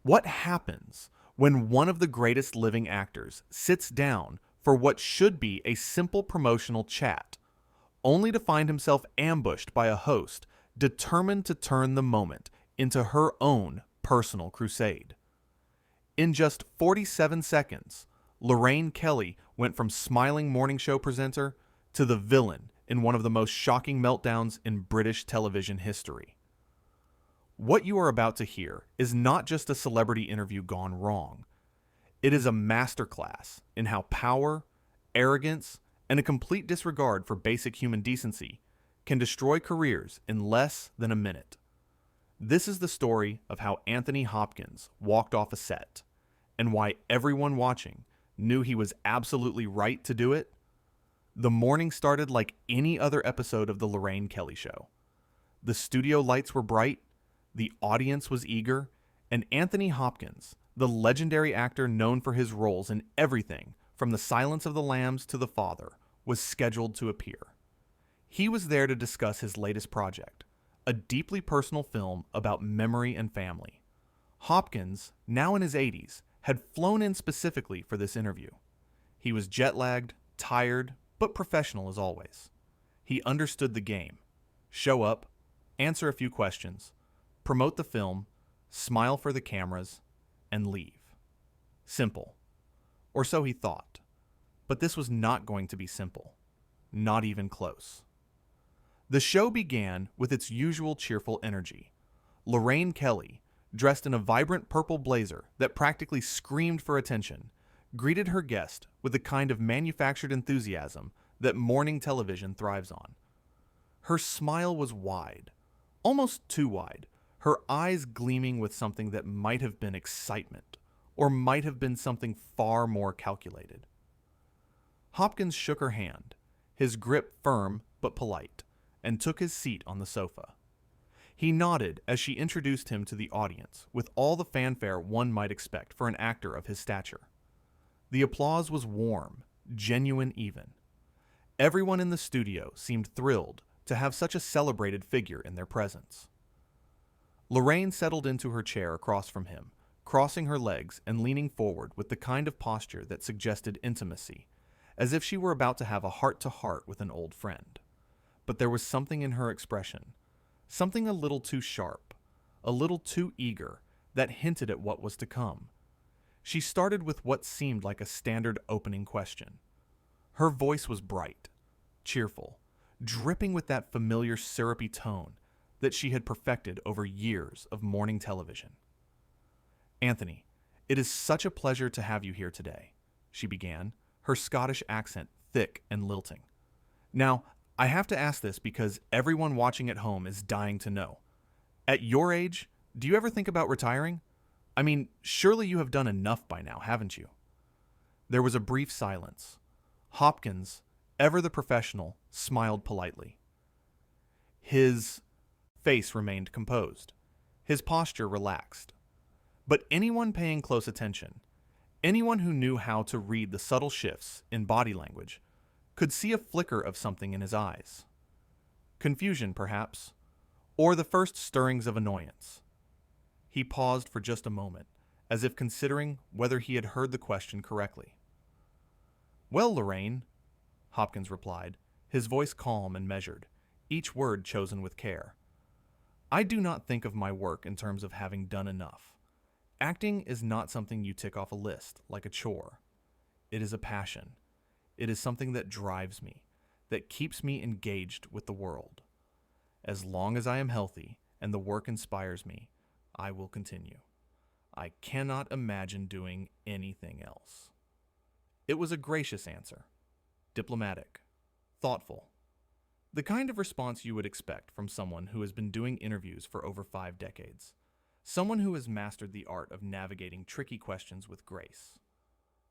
What happens when one of the greatest living actors sits down for what should be a simple promotional chat, only to find himself ambushed by a host determined to turn the moment into her own personal crusade? In just 47 seconds, Lorraine Kelly went from smiling morning show presenter to the villain in one of the most shocking meltdowns in British television history. What you are about to hear is not just a celebrity interview gone wrong. It is a masterclass in how power, arrogance, and a complete disregard for basic human decency can destroy careers in less than a minute. This is the story of how Anthony Hopkins walked off a set, and why everyone watching knew he was absolutely right to do it. The morning started like any other episode of The Lorraine Kelly Show. The studio lights were bright, the audience was eager, and Anthony Hopkins, the legendary actor known for his roles in everything from The Silence of the Lambs to The Father, was scheduled to appear. He was there to discuss his latest project, a deeply personal film about memory and family. Hopkins, now in his 80s, had flown in specifically for this interview. He was jet-lagged, tired, but professional as always. He understood the game. Show up, answer a few questions, promote the film, smile for the cameras, and leave. Simple. Or so he thought. But this was not going to be simple. Not even close. The show began with its usual cheerful energy. Lorraine Kelly, dressed in a vibrant purple blazer that practically screamed for attention, greeted her guest with the kind of manufactured enthusiasm that morning television thrives on. Her smile was wide, almost too wide, her eyes gleaming with something that might have been excitement, or might have been something far more calculated. Hopkins shook her hand, his grip firm but polite, and took his seat on the sofa. He nodded as she introduced him to the audience with all the fanfare one might expect for an actor of his stature. The applause was warm, genuine even. Everyone in the studio seemed thrilled to have such a celebrated figure in their presence. Lorraine settled into her chair across from him, crossing her legs and leaning forward with the kind of posture that suggested intimacy, as if she were about to have a heart-to-heart with an old friend. But there was something in her expression, something a little too sharp, a little too eager, that hinted at what was to come. She started with what seemed like a standard opening question. Her voice was bright, cheerful, dripping with that familiar syrupy tone that she had perfected over years of morning television. "Anthony, it is such a pleasure to have you here today," she began, her Scottish accent thick and lilting. "Now, I have to ask this because everyone watching at home is dying to know. At your age, do you ever think about retiring? I mean, surely you have done enough by now, haven't you?" There was a brief silence. Hopkins, ever the professional, smiled politely. His face remained composed, his posture relaxed. But anyone paying close attention, anyone who knew how to read the subtle shifts in body language, could see a flicker of something in his eyes. Confusion, perhaps, or the first stirrings of annoyance. He paused for just a moment, as if considering whether he had heard the question correctly. "Well, Lorraine," Hopkins replied, his voice calm and measured, each word chosen with care, "I do not think of my work in terms of having done enough. Acting is not something you tick off a list, like a chore. It is a passion. It is something that drives me, that keeps me engaged with the world. As long as I am healthy and the work inspires me, I will continue. I cannot imagine doing anything else." It was a gracious answer, diplomatic, thoughtful, the kind of response you would expect from someone who has been doing interviews for over 5 decades, someone who has mastered the art of navigating tricky questions with grace.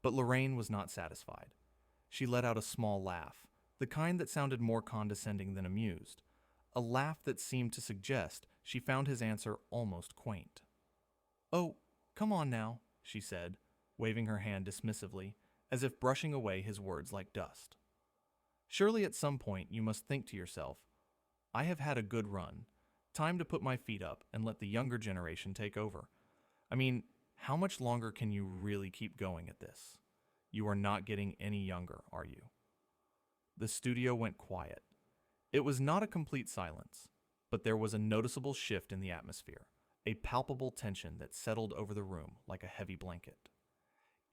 But Lorraine was not satisfied. She let out a small laugh, the kind that sounded more condescending than amused, a laugh that seemed to suggest she found his answer almost quaint. "Oh, come on now," she said, waving her hand dismissively, as if brushing away his words like dust. "Surely at some point you must think to yourself, I have had a good run. Time to put my feet up and let the younger generation take over. I mean, How much longer can you really keep going at this? You are not getting any younger, are you? The studio went quiet. It was not a complete silence, but there was a noticeable shift in the atmosphere, a palpable tension that settled over the room like a heavy blanket.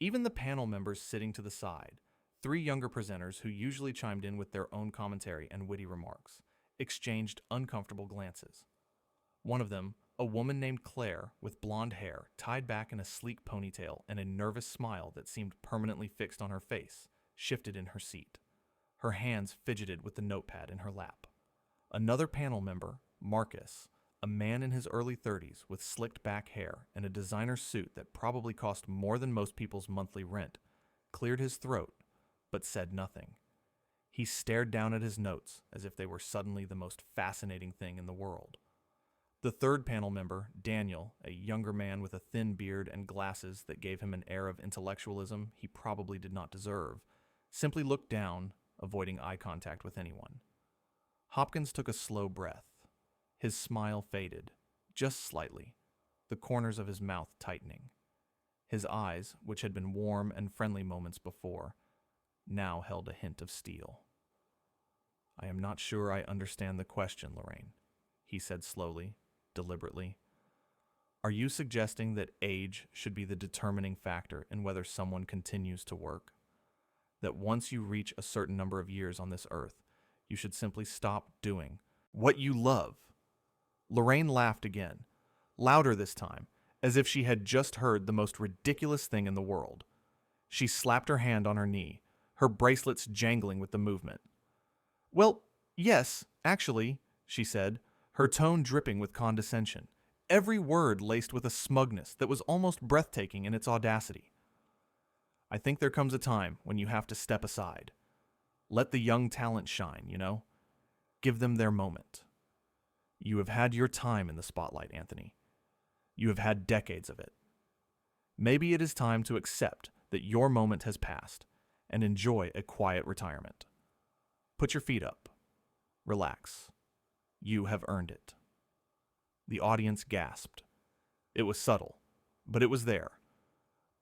Even the panel members sitting to the side, three younger presenters who usually chimed in with their own commentary and witty remarks, exchanged uncomfortable glances. One of them, a woman named Claire with blonde hair tied back in a sleek ponytail and a nervous smile that seemed permanently fixed on her face, shifted in her seat. Her hands fidgeted with the notepad in her lap. Another panel member, Marcus, a man in his early 30s with slicked back hair and a designer suit that probably cost more than most people's monthly rent, cleared his throat, but said nothing. He stared down at his notes as if they were suddenly the most fascinating thing in the world. The third panel member, Daniel, a younger man with a thin beard and glasses that gave him an air of intellectualism he probably did not deserve, simply looked down, avoiding eye contact with anyone. Hopkins took a slow breath. His smile faded, just slightly, the corners of his mouth tightening. His eyes, which had been warm and friendly moments before, now held a hint of steel. "I am not sure I understand the question, Lorraine," he said slowly, deliberately. "Are you suggesting that age should be the determining factor in whether someone continues to work? That once you reach a certain number of years on this earth, you should simply stop doing what you love?" Lorraine laughed again, louder this time, as if she had just heard the most ridiculous thing in the world. She slapped her hand on her knee, her bracelets jangling with the movement. "Well, yes, actually," she said, her tone dripping with condescension, every word laced with a smugness that was almost breathtaking in its audacity. "I think there comes a time when you have to step aside. Let the young talent shine, you know? Give them their moment. You have had your time in the spotlight, Anthony. You have had decades of it. Maybe it is time to accept that your moment has passed and enjoy a quiet retirement. Put your feet up. Relax. You have earned it." The audience gasped. It was subtle, but it was there.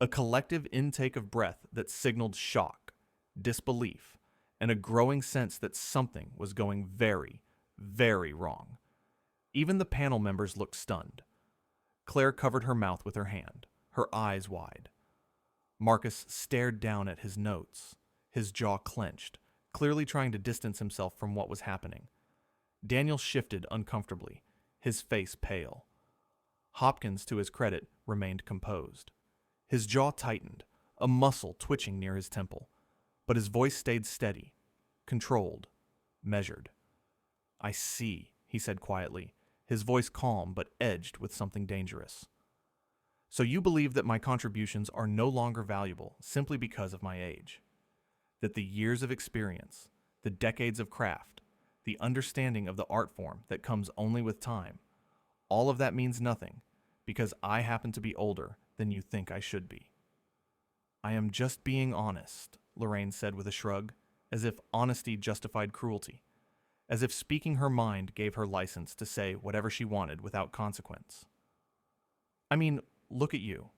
A collective intake of breath that signaled shock, disbelief, and a growing sense that something was going very, very wrong. Even the panel members looked stunned. Claire covered her mouth with her hand, her eyes wide. Marcus stared down at his notes, his jaw clenched, clearly trying to distance himself from what was happening. Daniel shifted uncomfortably, his face pale. Hopkins, to his credit, remained composed. His jaw tightened, a muscle twitching near his temple, but his voice stayed steady, controlled, measured. "I see," he said quietly, his voice calm but edged with something dangerous. "So you believe that my contributions are no longer valuable simply because of my age? That the years of experience, the decades of craft, the understanding of the art form that comes only with time, all of that means nothing because I happen to be older than you think I should be?" "I am just being honest," Lorraine said with a shrug, as if honesty justified cruelty, as if speaking her mind gave her license to say whatever she wanted without consequence. "I mean, look at you.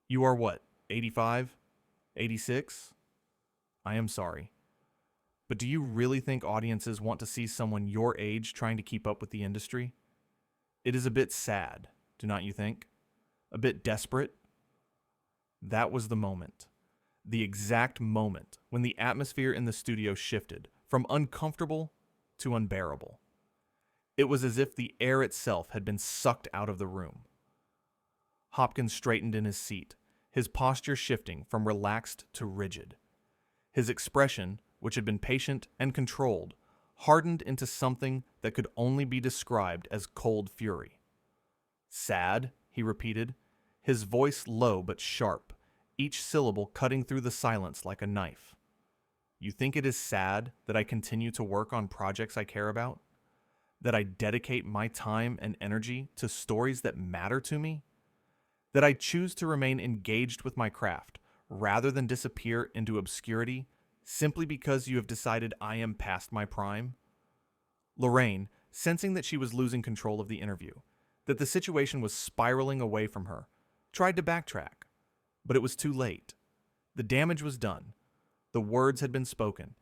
You are what, 85? 86? I am sorry. But do you really think audiences want to see someone your age trying to keep up with the industry? It is a bit sad, do not you think? A bit desperate?" That was the moment. The exact moment when the atmosphere in the studio shifted from uncomfortable to unbearable. It was as if the air itself had been sucked out of the room. Hopkins straightened in his seat, his posture shifting from relaxed to rigid. His expression, which had been patient and controlled, hardened into something that could only be described as cold fury. "Sad?" he repeated, his voice low but sharp, each syllable cutting through the silence like a knife. "You think it is sad that I continue to work on projects I care about? That I dedicate my time and energy to stories that matter to me? That I choose to remain engaged with my craft rather than disappear into obscurity simply because you have decided I am past my prime?" Lorraine, sensing that she was losing control of the interview, that the situation was spiraling away from her, tried to backtrack, but it was too late. The damage was done. The words had been spoken,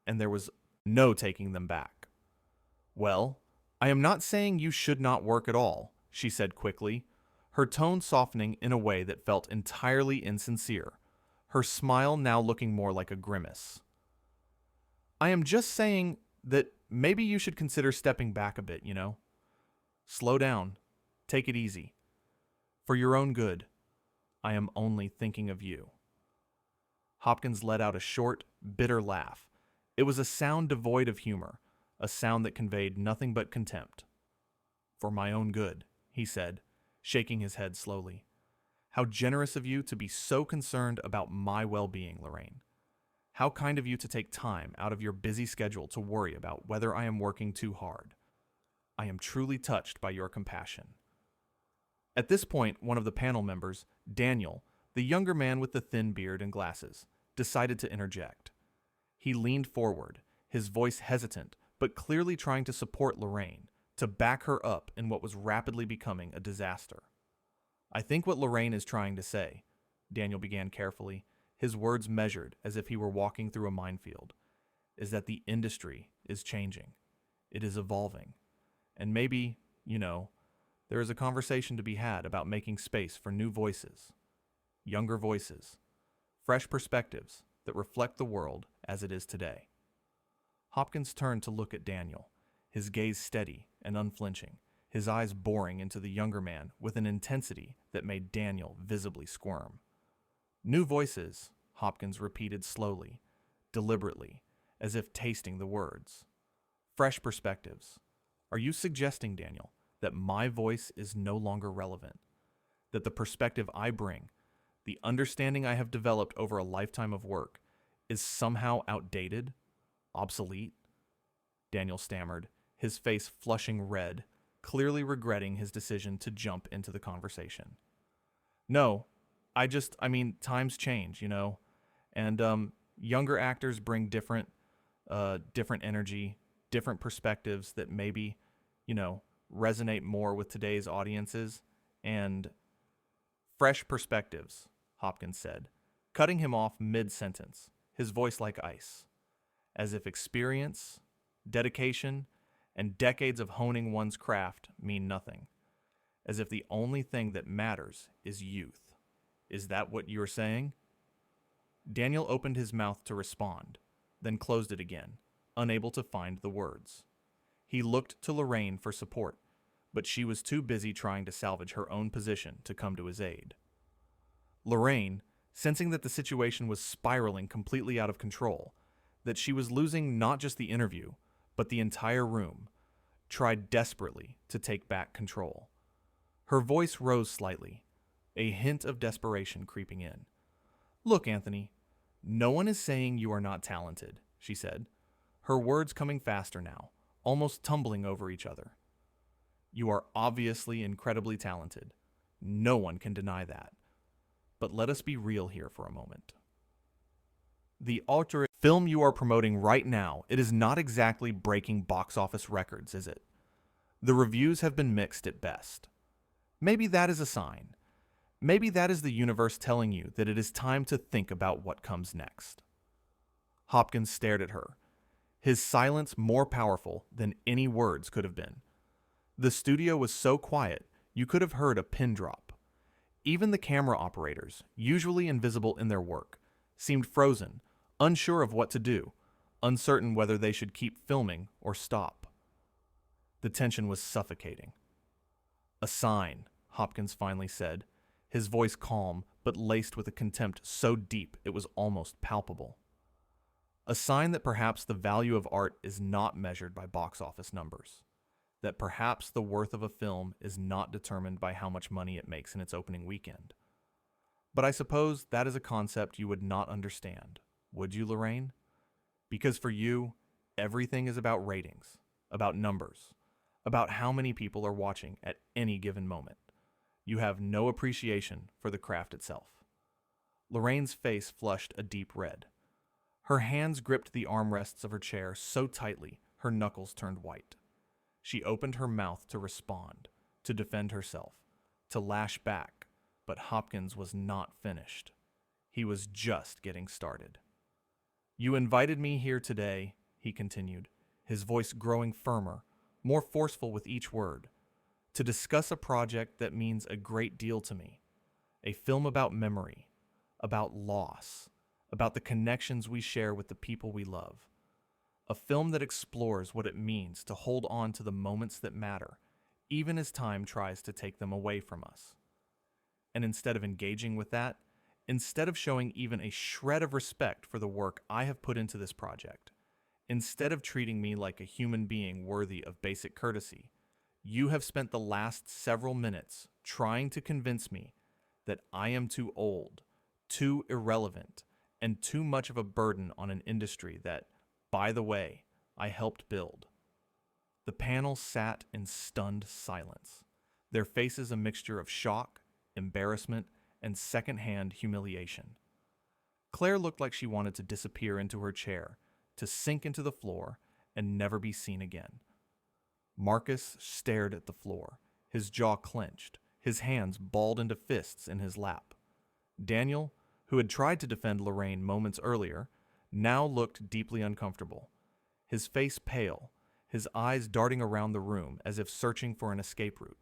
and there was no taking them back. Well, I am not saying you should not work at all, she said quickly, her tone softening in a way that felt entirely insincere, her smile now looking more like a grimace. I am just saying that maybe you should consider stepping back a bit, you know? Slow down. Take it easy. For your own good, I am only thinking of you. Hopkins let out a short, bitter laugh. It was a sound devoid of humor, a sound that conveyed nothing but contempt. For my own good, he said, shaking his head slowly. How generous of you to be so concerned about my well-being, Lorraine. How kind of you to take time out of your busy schedule to worry about whether I am working too hard. I am truly touched by your compassion. At this point, one of the panel members, Daniel, the younger man with the thin beard and glasses, decided to interject. He leaned forward, his voice hesitant, but clearly trying to support Lorraine, to back her up in what was rapidly becoming a disaster. I think what Lorraine is trying to say, Daniel began carefully, his words measured as if he were walking through a minefield, is that the industry is changing. It is evolving. And maybe, there is a conversation to be had about making space for new voices, younger voices, fresh perspectives that reflect the world as it is today. Hopkins turned to look at Daniel, his gaze steady and unflinching, his eyes boring into the younger man with an intensity that made Daniel visibly squirm. New voices, Hopkins repeated slowly, deliberately, as if tasting the words. Fresh perspectives. Are you suggesting, Daniel, that my voice is no longer relevant? That the perspective I bring, the understanding I have developed over a lifetime of work, is somehow outdated? Obsolete? Daniel stammered, his face flushing red, clearly regretting his decision to jump into the conversation. No, times change, and younger actors bring different energy, different perspectives that maybe, resonate more with today's audiences, and fresh perspectives, Hopkins said, cutting him off mid-sentence, his voice like ice, as if experience, dedication, and decades of honing one's craft mean nothing, as if the only thing that matters is youth. Is that what you're saying? Daniel opened his mouth to respond, then closed it again, unable to find the words. He looked to Lorraine for support, but she was too busy trying to salvage her own position to come to his aid. Lorraine, sensing that the situation was spiraling completely out of control, that she was losing not just the interview, but the entire room, tried desperately to take back control. Her voice rose slightly, a hint of desperation creeping in. Look, Anthony, no one is saying you are not talented, she said, her words coming faster now, almost tumbling over each other. You are obviously incredibly talented. No one can deny that. But let us be real here for a moment. The alternate film you are promoting right now, it is not exactly breaking box office records, is it? The reviews have been mixed at best. Maybe that is a sign. Maybe that is the universe telling you that it is time to think about what comes next. Hopkins stared at her, his silence more powerful than any words could have been. The studio was so quiet, you could have heard a pin drop. Even the camera operators, usually invisible in their work, seemed frozen, unsure of what to do, uncertain whether they should keep filming or stop. The tension was suffocating. A sign, Hopkins finally said, his voice calm but laced with a contempt so deep it was almost palpable. A sign that perhaps the value of art is not measured by box office numbers, that perhaps the worth of a film is not determined by how much money it makes in its opening weekend. But I suppose that is a concept you would not understand, would you, Lorraine? Because for you, everything is about ratings, about numbers, about how many people are watching at any given moment. You have no appreciation for the craft itself. Lorraine's face flushed a deep red. Her hands gripped the armrests of her chair so tightly her knuckles turned white. She opened her mouth to respond, to defend herself, to lash back, But Hopkins was not finished. He was just getting started. "You invited me here today," he continued, his voice growing firmer, more forceful with each word, "to discuss a project that means a great deal to me. A film about memory, about loss, about the connections we share with the people we love. A film that explores what it means to hold on to the moments that matter, even as time tries to take them away from us. And instead of engaging with that, instead of showing even a shred of respect for the work I have put into this project, instead of treating me like a human being worthy of basic courtesy, you have spent the last several minutes trying to convince me that I am too old, too irrelevant, and too much of a burden on an industry that, by the way, I helped build." The panel sat in stunned silence, their faces a mixture of shock, embarrassment, and secondhand humiliation. Claire looked like she wanted to disappear into her chair, to sink into the floor, and never be seen again. Marcus stared at the floor, his jaw clenched, his hands balled into fists in his lap. Daniel, who had tried to defend Lorraine moments earlier, now looked deeply uncomfortable, his face pale, his eyes darting around the room as if searching for an escape route.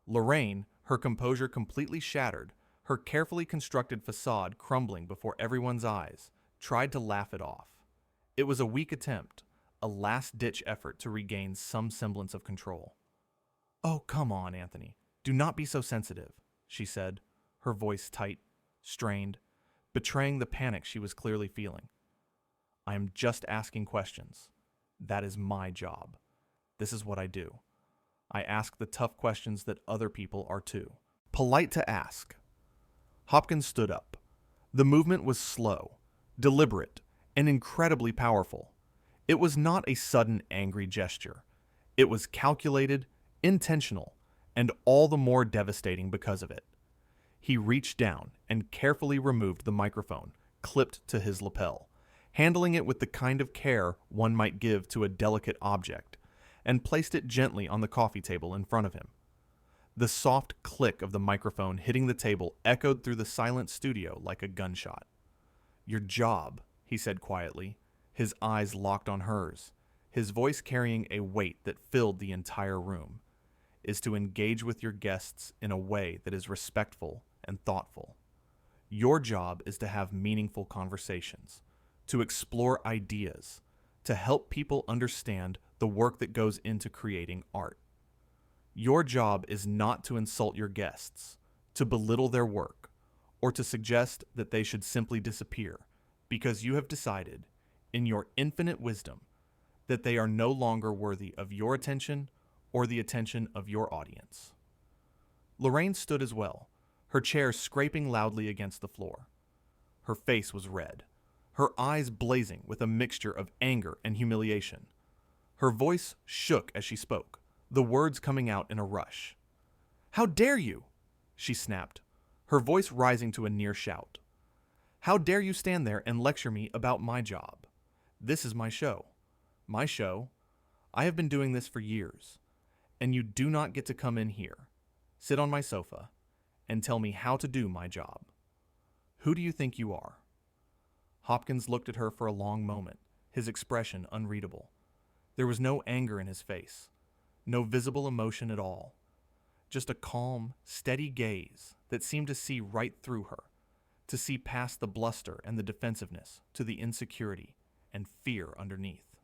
Lorraine, her composure completely shattered, her carefully constructed facade crumbling before everyone's eyes, tried to laugh it off. It was a weak attempt, a last-ditch effort to regain some semblance of control. "Oh, come on, Anthony. Do not be so sensitive," she said, her voice tight, strained, betraying the panic she was clearly feeling. "I am just asking questions. That is my job. This is what I do. I ask the tough questions that other people are too. Polite to ask." Hopkins stood up. The movement was slow, deliberate, and incredibly powerful. It was not a sudden angry gesture. It was calculated, intentional, and all the more devastating because of it. He reached down and carefully removed the microphone, clipped to his lapel, handling it with the kind of care one might give to a delicate object, and placed it gently on the coffee table in front of him. The soft click of the microphone hitting the table echoed through the silent studio like a gunshot. "Your job," he said quietly, his eyes locked on hers, his voice carrying a weight that filled the entire room, "is to engage with your guests in a way that is respectful and thoughtful. Your job is to have meaningful conversations, to explore ideas, to help people understand the work that goes into creating art. Your job is not to insult your guests, to belittle their work, or to suggest that they should simply disappear because you have decided, in your infinite wisdom, that they are no longer worthy of your attention or the attention of your audience." Lorraine stood as well, her chair scraping loudly against the floor. Her face was red, her eyes blazing with a mixture of anger and humiliation. Her voice shook as she spoke, the words coming out in a rush. "How dare you?" she snapped, her voice rising to a near shout. "How dare you stand there and lecture me about my job? This is my show. My show. I have been doing this for years, and you do not get to come in here, sit on my sofa, and tell me how to do my job. Who do you think you are?" Hopkins looked at her for a long moment, his expression unreadable. There was no anger in his face, no visible emotion at all, just a calm, steady gaze that seemed to see right through her, to see past the bluster and the defensiveness to the insecurity and fear underneath.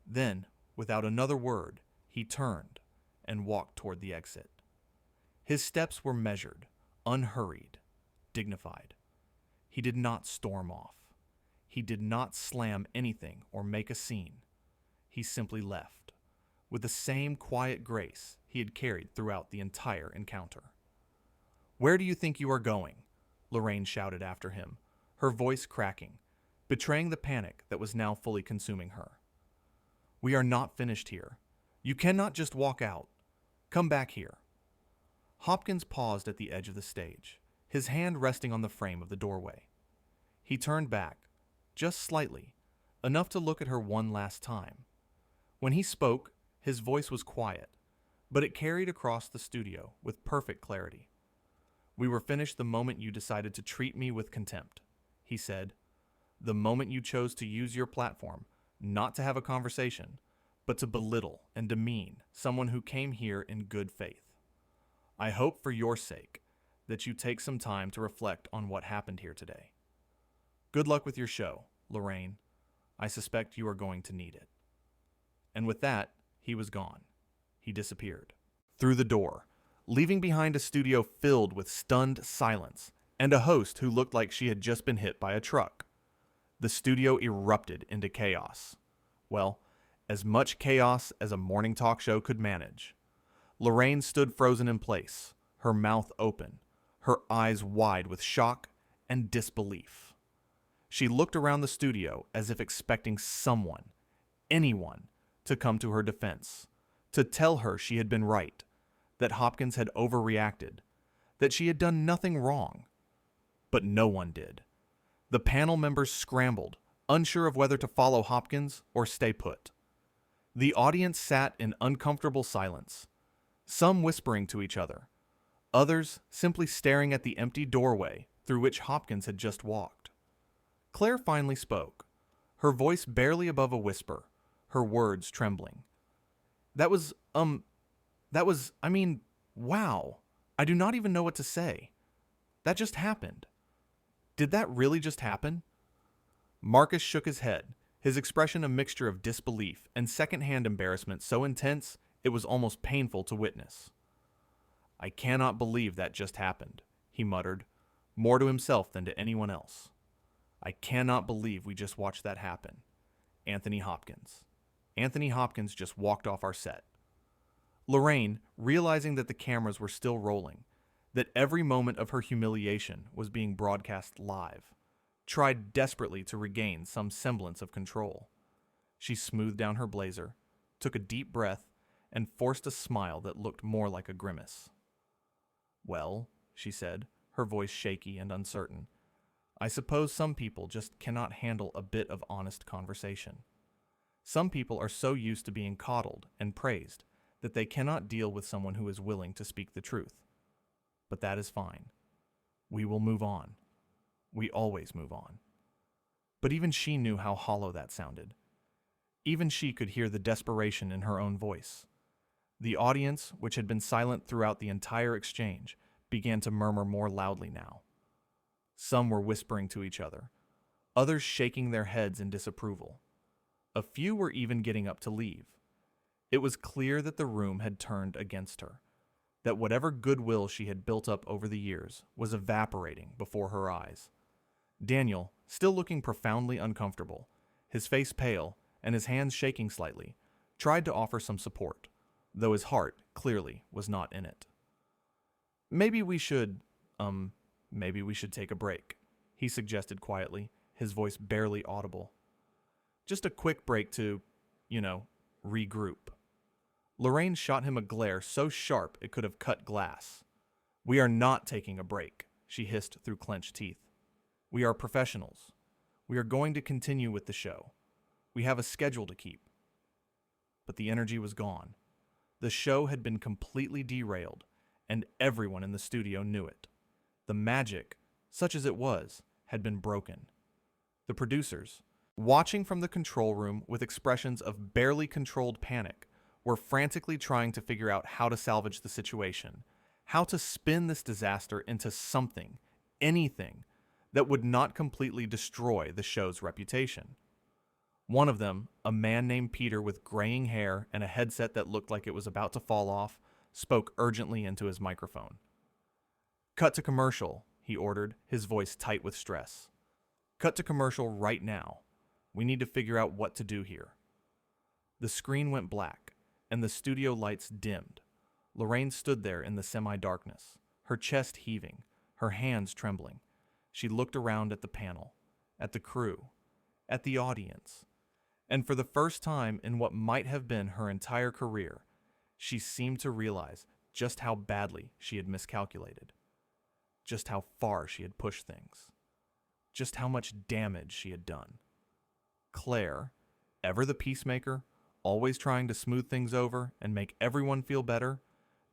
Then, without another word, he turned and walked toward the exit. His steps were measured, unhurried, dignified. He did not storm off. He did not slam anything or make a scene. He simply left, with the same quiet grace he had carried throughout the entire encounter. "Where do you think you are going?" Lorraine shouted after him, her voice cracking, betraying the panic that was now fully consuming her. "We are not finished here. You cannot just walk out. Come back here." Hopkins paused at the edge of the stage, his hand resting on the frame of the doorway. He turned back, just slightly, enough to look at her one last time. When he spoke, his voice was quiet, but it carried across the studio with perfect clarity. We were finished the moment you decided to treat me with contempt, he said. The moment you chose to use your platform not to have a conversation, but to belittle and demean someone who came here in good faith. I hope for your sake that you take some time to reflect on what happened here today. Good luck with your show, Lorraine. I suspect you are going to need it. And with that, he was gone. He disappeared. Through the door, leaving behind a studio filled with stunned silence and a host who looked like she had just been hit by a truck. The studio erupted into chaos. Well, as much chaos as a morning talk show could manage. Lorraine stood frozen in place, her mouth open, her eyes wide with shock and disbelief. She looked around the studio as if expecting someone, anyone, to come to her defense, to tell her she had been right, that Hopkins had overreacted, that she had done nothing wrong. But no one did. The panel members scrambled, unsure of whether to follow Hopkins or stay put. The audience sat in uncomfortable silence, some whispering to each other, others simply staring at the empty doorway through which Hopkins had just walked. Claire finally spoke, her voice barely above a whisper, her words trembling. Wow. I do not even know what to say. That just happened. Did that really just happen? Marcus shook his head, his expression a mixture of disbelief and secondhand embarrassment so intense it was almost painful to witness. I cannot believe that just happened, he muttered, more to himself than to anyone else. I cannot believe we just watched that happen. Anthony Hopkins. Anthony Hopkins just walked off our set. Lorraine, realizing that the cameras were still rolling, that every moment of her humiliation was being broadcast live, tried desperately to regain some semblance of control. She smoothed down her blazer, took a deep breath, and forced a smile that looked more like a grimace. Well, she said, her voice shaky and uncertain, I suppose some people just cannot handle a bit of honest conversation. Some people are so used to being coddled and praised that they cannot deal with someone who is willing to speak the truth. But that is fine. We will move on. We always move on. But even she knew how hollow that sounded. Even she could hear the desperation in her own voice. The audience, which had been silent throughout the entire exchange, began to murmur more loudly now. Some were whispering to each other, others shaking their heads in disapproval. A few were even getting up to leave. It was clear that the room had turned against her, that whatever goodwill she had built up over the years was evaporating before her eyes. Daniel, still looking profoundly uncomfortable, his face pale and his hands shaking slightly, tried to offer some support, though his heart clearly was not in it. Maybe we should take a break, he suggested quietly, his voice barely audible. Just a quick break to, regroup. Lorraine shot him a glare so sharp it could have cut glass. We are not taking a break, she hissed through clenched teeth. We are professionals. We are going to continue with the show. We have a schedule to keep. But the energy was gone. The show had been completely derailed, and everyone in the studio knew it. The magic, such as it was, had been broken. The producers, watching from the control room with expressions of barely controlled panic, were frantically trying to figure out how to salvage the situation, how to spin this disaster into something, anything, that would not completely destroy the show's reputation. One of them, a man named Peter with graying hair and a headset that looked like it was about to fall off, spoke urgently into his microphone. Cut to commercial, he ordered, his voice tight with stress. Cut to commercial right now. We need to figure out what to do here. The screen went black, and the studio lights dimmed. Lorraine stood there in the semi-darkness, her chest heaving, her hands trembling. She looked around at the panel, at the crew, at the audience, and for the first time in what might have been her entire career, she seemed to realize just how badly she had miscalculated, just how far she had pushed things, just how much damage she had done. Claire, ever the peacemaker, always trying to smooth things over and make everyone feel better,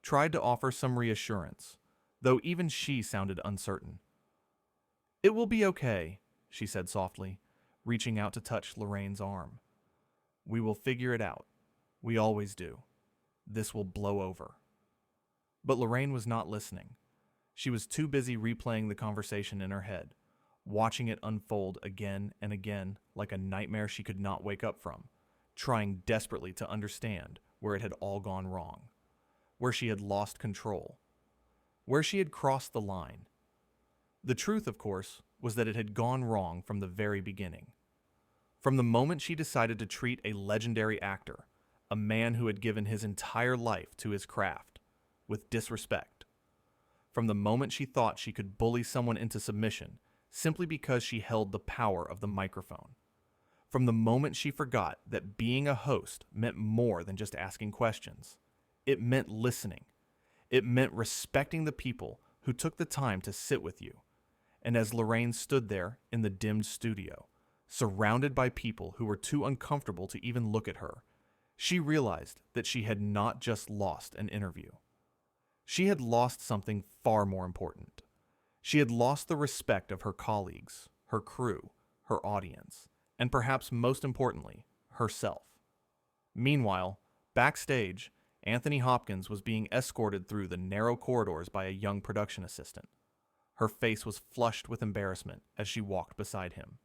tried to offer some reassurance, though even she sounded uncertain. "It will be okay," she said softly, reaching out to touch Lorraine's arm. "We will figure it out. We always do. This will blow over." But Lorraine was not listening. She was too busy replaying the conversation in her head, watching it unfold again and again like a nightmare she could not wake up from, trying desperately to understand where it had all gone wrong, where she had lost control, where she had crossed the line. The truth, of course, was that it had gone wrong from the very beginning. From the moment she decided to treat a legendary actor, a man who had given his entire life to his craft, with disrespect. From the moment she thought she could bully someone into submission simply because she held the power of the microphone. From the moment she forgot that being a host meant more than just asking questions. It meant listening. It meant respecting the people who took the time to sit with you. And as Lorraine stood there in the dimmed studio, surrounded by people who were too uncomfortable to even look at her, she realized that she had not just lost an interview. She had lost something far more important. She had lost the respect of her colleagues, her crew, her audience, and perhaps most importantly, herself. Meanwhile, backstage, Anthony Hopkins was being escorted through the narrow corridors by a young production assistant. Her face was flushed with embarrassment as she walked beside him.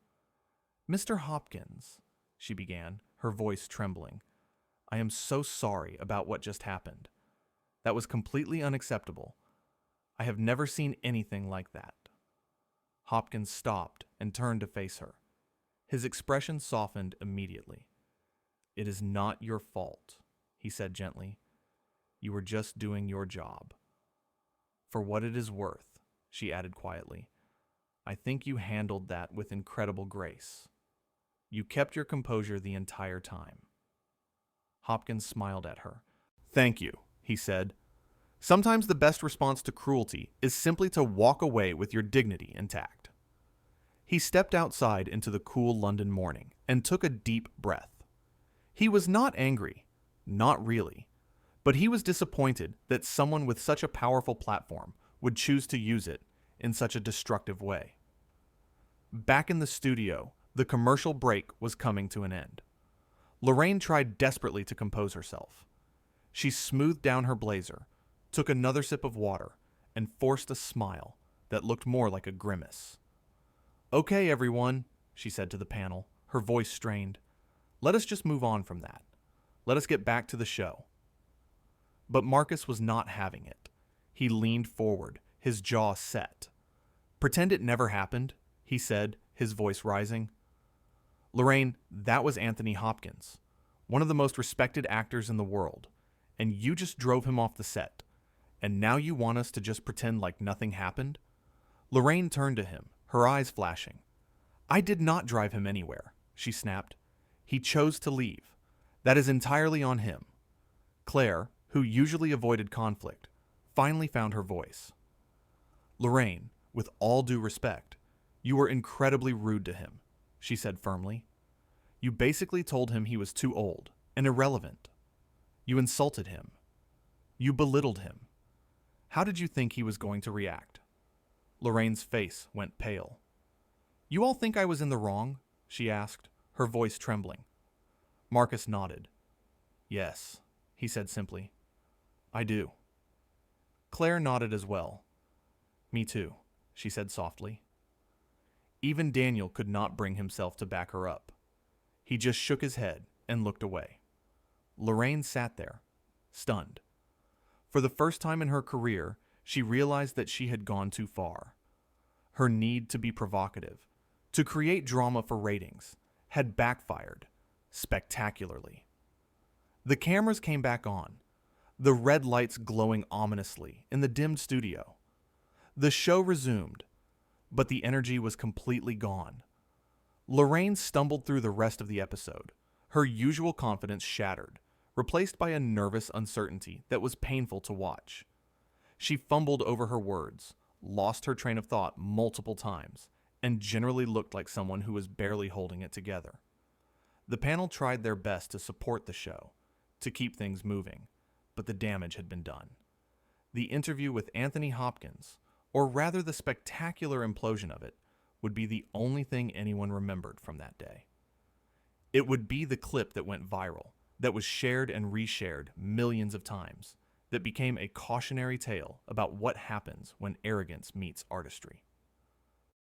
"Mr. Hopkins," she began, her voice trembling, "I am so sorry about what just happened. That was completely unacceptable. I have never seen anything like that." Hopkins stopped and turned to face her. His expression softened immediately. "It is not your fault," he said gently. "You were just doing your job. For what it is worth," she added quietly, "I think you handled that with incredible grace. You kept your composure the entire time." Hopkins smiled at her. "Thank you," he said. "Sometimes the best response to cruelty is simply to walk away with your dignity intact." He stepped outside into the cool London morning and took a deep breath. He was not angry, not really, but he was disappointed that someone with such a powerful platform would choose to use it in such a destructive way. Back in the studio, the commercial break was coming to an end. Lorraine tried desperately to compose herself. She smoothed down her blazer, took another sip of water, and forced a smile that looked more like a grimace. "Okay, everyone," she said to the panel, her voice strained. "Let us just move on from that. Let us get back to the show." But Marcus was not having it. He leaned forward, his jaw set. "Pretend it never happened," he said, his voice rising. "Lorraine, that was Anthony Hopkins, one of the most respected actors in the world, and you just drove him off the set. And now you want us to just pretend like nothing happened?" Lorraine turned to him, her eyes flashing. "I did not drive him anywhere," she snapped. "He chose to leave. That is entirely on him." Claire, who usually avoided conflict, finally found her voice. "Lorraine, with all due respect, you were incredibly rude to him," she said firmly. "You basically told him he was too old and irrelevant. You insulted him. You belittled him. How did you think he was going to react?" Lorraine's face went pale. "You all think I was in the wrong?" she asked, her voice trembling. Marcus nodded. "Yes," he said simply. "I do." Claire nodded as well. "Me too," she said softly. Even Daniel could not bring himself to back her up. He just shook his head and looked away. Lorraine sat there, stunned. For the first time in her career, she realized that she had gone too far. Her need to be provocative, to create drama for ratings, had backfired spectacularly. The cameras came back on, the red lights glowing ominously in the dimmed studio. The show resumed, but the energy was completely gone. Lorraine stumbled through the rest of the episode, her usual confidence shattered, replaced by a nervous uncertainty that was painful to watch. She fumbled over her words, lost her train of thought multiple times, and generally looked like someone who was barely holding it together. The panel tried their best to support the show, to keep things moving, but the damage had been done. The interview with Anthony Hopkins, or rather the spectacular implosion of it, would be the only thing anyone remembered from that day. It would be the clip that went viral, that was shared and reshared millions of times, that became a cautionary tale about what happens when arrogance meets artistry.